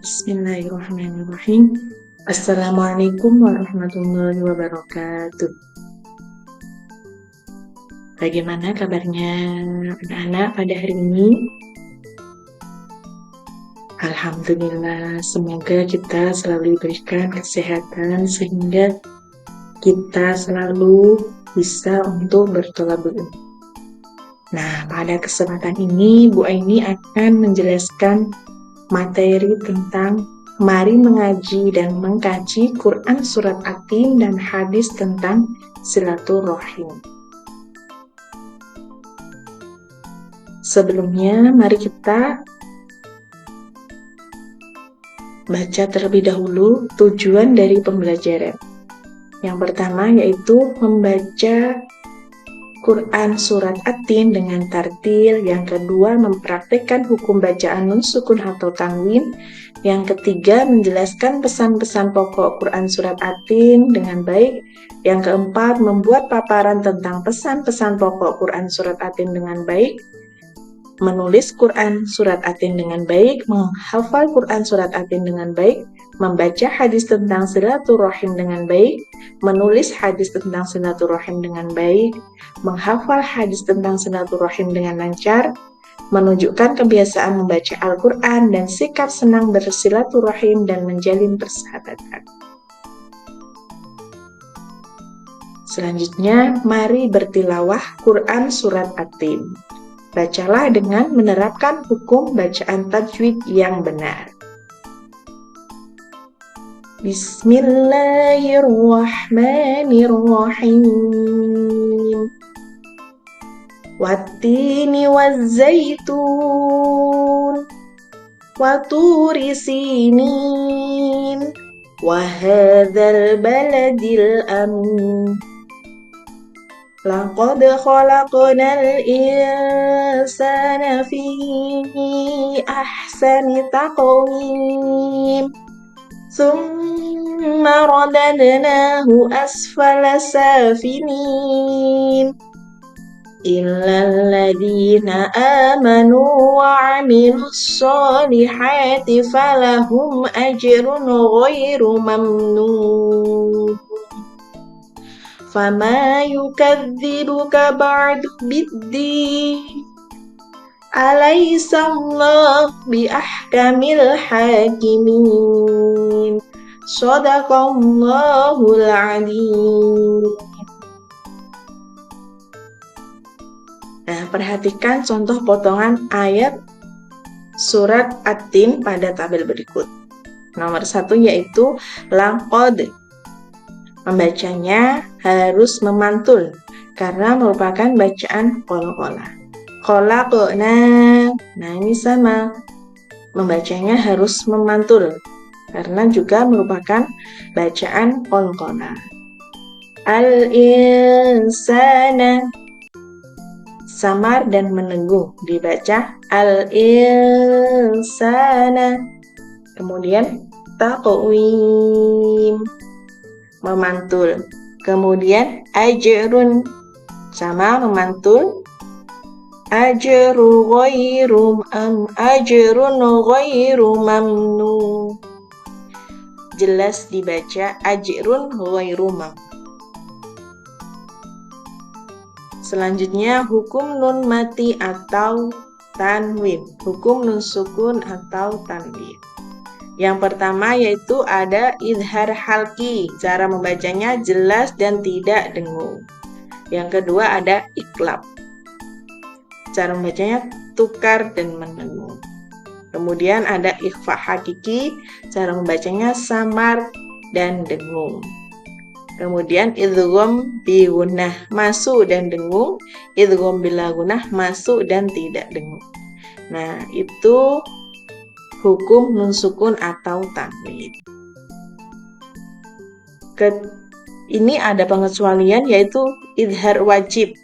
Bismillahirrahmanirrahim. Assalamualaikum warahmatullahi wabarakatuh. Bagaimana kabarnya anak-anak pada hari ini? Alhamdulillah, semoga kita selalu diberikan kesehatan sehingga kita selalu bisa untuk bertolabul ilmi. Nah, pada kesempatan ini Bu Aini akan menjelaskan materi tentang mari mengaji dan mengkaji Quran Surat At-Tin dan hadis tentang silaturahim. Sebelumnya, mari kita baca terlebih dahulu tujuan dari pembelajaran. Yang pertama yaitu membaca Quran Surat At-Tin dengan tartil. Yang kedua, mempraktikkan hukum bacaan nun sukun atau tanwin. Yang ketiga, menjelaskan pesan-pesan pokok Quran Surat At-Tin dengan baik. Yang keempat, membuat paparan tentang pesan-pesan pokok Quran Surat At-Tin dengan baik. Menulis Quran Surat At-Tin dengan baik, menghafal Quran Surat At-Tin dengan baik, membaca hadis tentang silaturahim dengan baik, menulis hadis tentang silaturahim dengan baik, menghafal hadis tentang silaturahim dengan lancar, menunjukkan kebiasaan membaca Al-Quran dan sikap senang bersilaturahim dan menjalin persahabatan. Selanjutnya, mari bertilawah Quran Surat At-Tin. Bacalah dengan menerapkan hukum bacaan tajwid yang benar. Bismillahirrahmanirrahim. Wattini wazzaitun waturi sinin wa hadzal baladil amin. Laqad khalaqnal insana fi ahsani taqwim. Tsumma radadnahu asfala safilin. Illal ladzina amanu wa 'amilus solihati falahum ajrun ghairu mamnun. Fama yukadzibuka ba'du biddin. Alaisallahu biahkamil hakimin. Shadaqallahul adzim. Nah, perhatikan contoh potongan ayat surat At-Tin pada tabel berikut. Nomor 1 yaitu laqad. Membacanya harus memantul karena merupakan bacaan qala-qala. Khalaqna. Nah, ini sama. Membacanya harus memantul karena juga merupakan bacaan qala-qala. Al-insana. Samar dan menenggung dibaca al-insana. Kemudian taqwim. Memantul. Kemudian ajrun sama memantul. Ajrun ghairu mamnun. Jelas dibaca ajrun ghairu mamnun. Selanjutnya hukum nun mati atau tanwin. Hukum nun sukun atau tanwin. Yang pertama yaitu ada izhar halki, cara membacanya jelas dan tidak dengung. Yang kedua ada iklab, cara membacanya tukar dan mendengung. Kemudian ada ikhfa hakiki, cara membacanya samar dan dengung. Kemudian idgham bi gunnah, masuk dan dengung. Idgham bila gunnah, masuk dan tidak dengung. Nah, itu hukum nun sukun atau tanwin. Ini ada pengecualian yaitu izhar wajib.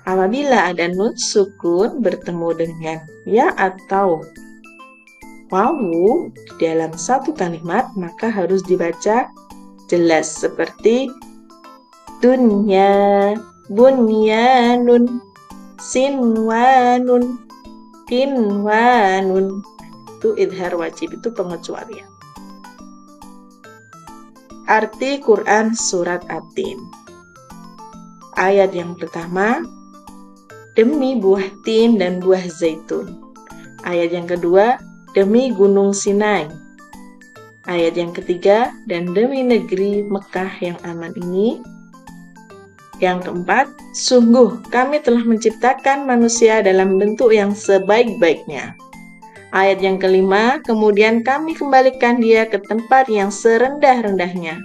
Apabila ada nun sukun bertemu dengan ya atau wawu dalam satu kalimat, maka harus dibaca jelas seperti dunya, bunyanun, sinwanun, kinwanun. yaitu idhar wajib, itu pengecualian. Arti Quran Surat At-Tin. Ayat yang pertama, demi buah tin dan buah zaitun. Ayat yang kedua, demi gunung Sinai. Ayat yang ketiga, dan demi negeri Mekah yang aman ini. Yang keempat, sungguh kami telah menciptakan manusia dalam bentuk yang sebaik-baiknya. Ayat yang kelima, kemudian kami kembalikan dia ke tempat yang serendah-rendahnya.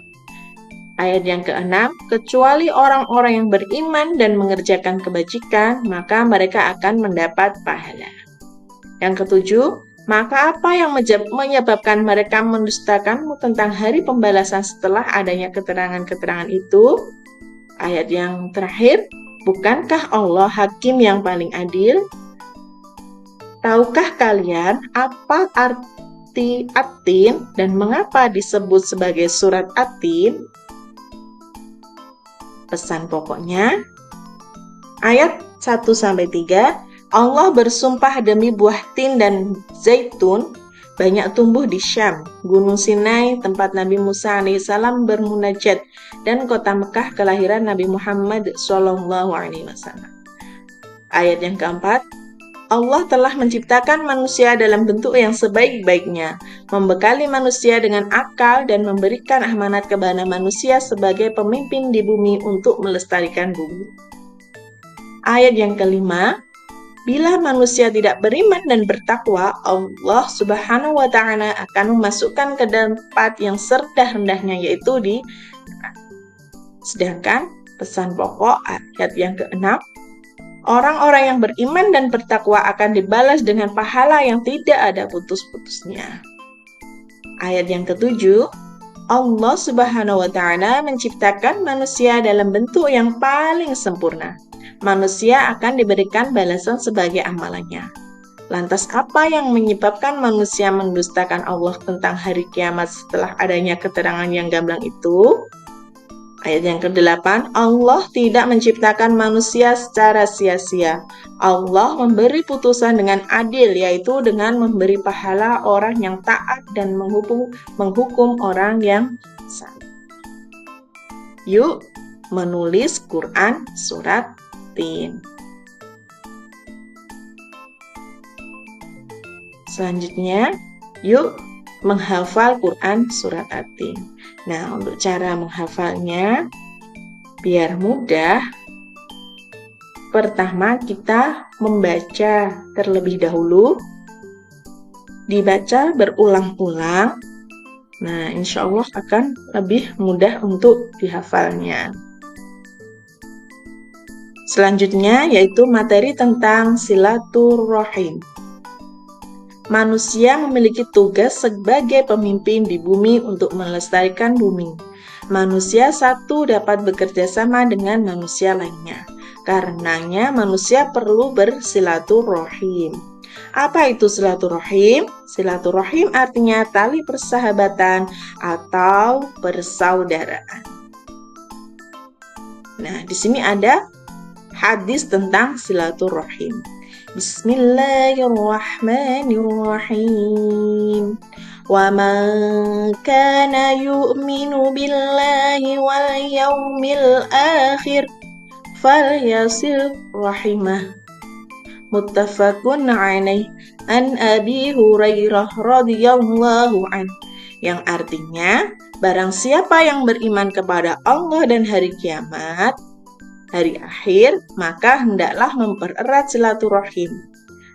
Ayat yang keenam, kecuali orang-orang yang beriman dan mengerjakan kebajikan, maka mereka akan mendapat pahala. Yang ketujuh, maka apa yang menyebabkan mereka mendustakanmu tentang hari pembalasan setelah adanya keterangan-keterangan itu? Ayat yang terakhir, bukankah Allah hakim yang paling adil? Tahukah kalian apa arti At-Tin dan mengapa disebut sebagai surat At-Tin? Pesan pokoknya, ayat 1-3, Allah bersumpah demi buah tin dan zaitun banyak tumbuh di Syam, Gunung Sinai, tempat Nabi Musa alaihissalam bermunajat, dan kota Mekah kelahiran Nabi Muhammad SAW. Ayat yang keempat, Allah telah menciptakan manusia dalam bentuk yang sebaik-baiknya, membekali manusia dengan akal dan memberikan amanat kepada manusia sebagai pemimpin di bumi untuk melestarikan bumi. Ayat yang kelima, bila manusia tidak beriman dan bertakwa, Allah Subhanahu wa Ta'ala akan memasukkan ke tempat yang serendah-rendahnya, yaitu di neraka. Sedangkan pesan pokok ayat yang keenam, orang-orang yang beriman dan bertakwa akan dibalas dengan pahala yang tidak ada putus-putusnya. Ayat yang ketujuh, Allah Subhanahu wa Ta'ala menciptakan manusia dalam bentuk yang paling sempurna. Manusia akan diberikan balasan sebagai amalannya. Lantas apa yang menyebabkan manusia mendustakan Allah tentang hari kiamat setelah adanya keterangan yang gamblang itu? Ayat yang ke-8, Allah tidak menciptakan manusia secara sia-sia. Allah memberi putusan dengan adil, yaitu dengan memberi pahala orang yang taat dan menghukum orang yang salah. Yuk menulis Quran Surat Tin. Selanjutnya, yuk menghafal Quran Surat At-Tin. Nah, untuk cara menghafalnya biar mudah, pertama kita membaca terlebih dahulu, dibaca berulang-ulang. Nah, insya Allah akan lebih mudah untuk dihafalnya. Selanjutnya yaitu materi tentang silaturahim. Manusia memiliki tugas sebagai pemimpin di bumi untuk melestarikan bumi. Manusia satu dapat bekerja sama dengan manusia lainnya. Karenanya manusia perlu bersilaturahim. Apa itu silaturahim? Silaturahim artinya tali persahabatan atau persaudaraan. Nah, di sini ada hadis tentang silaturahim. Bismillahirrahmanirrahim. Wa man kana yu'minu billahi wal yawmil akhir falyasil rahimah. Muttafaqun alaih an Abi Hurairah radhiyallahu anhu. Yang artinya, barang siapa yang beriman kepada Allah dan hari kiamat, hari akhir, maka hendaklah mempererat silaturahim.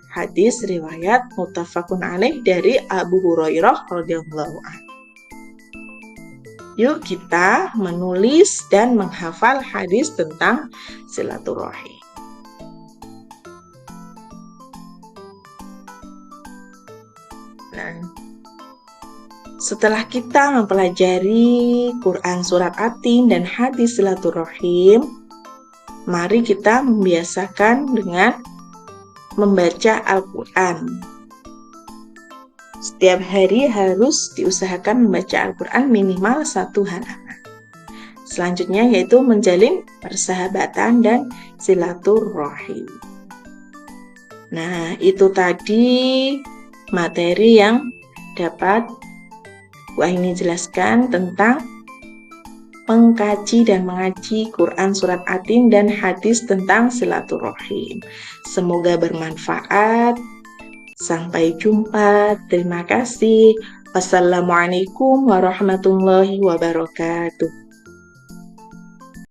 Hadis riwayat muttafaqun alaih dari Abu Hurairah radhiyallahu anhu. Yuk kita menulis dan menghafal hadis tentang silaturahim. Nah, setelah kita mempelajari Quran Surat At-Tin dan hadis silaturahim, mari kita membiasakan dengan membaca Al-Quran. Setiap hari harus diusahakan membaca Al-Quran minimal 1 halaman. Selanjutnya yaitu menjalin persahabatan dan silaturahim. Nah, itu tadi materi yang dapat Bu Aini jelaskan tentang mengkaji dan mengaji Quran Surat At-Tin dan hadis tentang silaturahim. Semoga bermanfaat. Sampai jumpa. Terima kasih. Wassalamualaikum warahmatullahi wabarakatuh.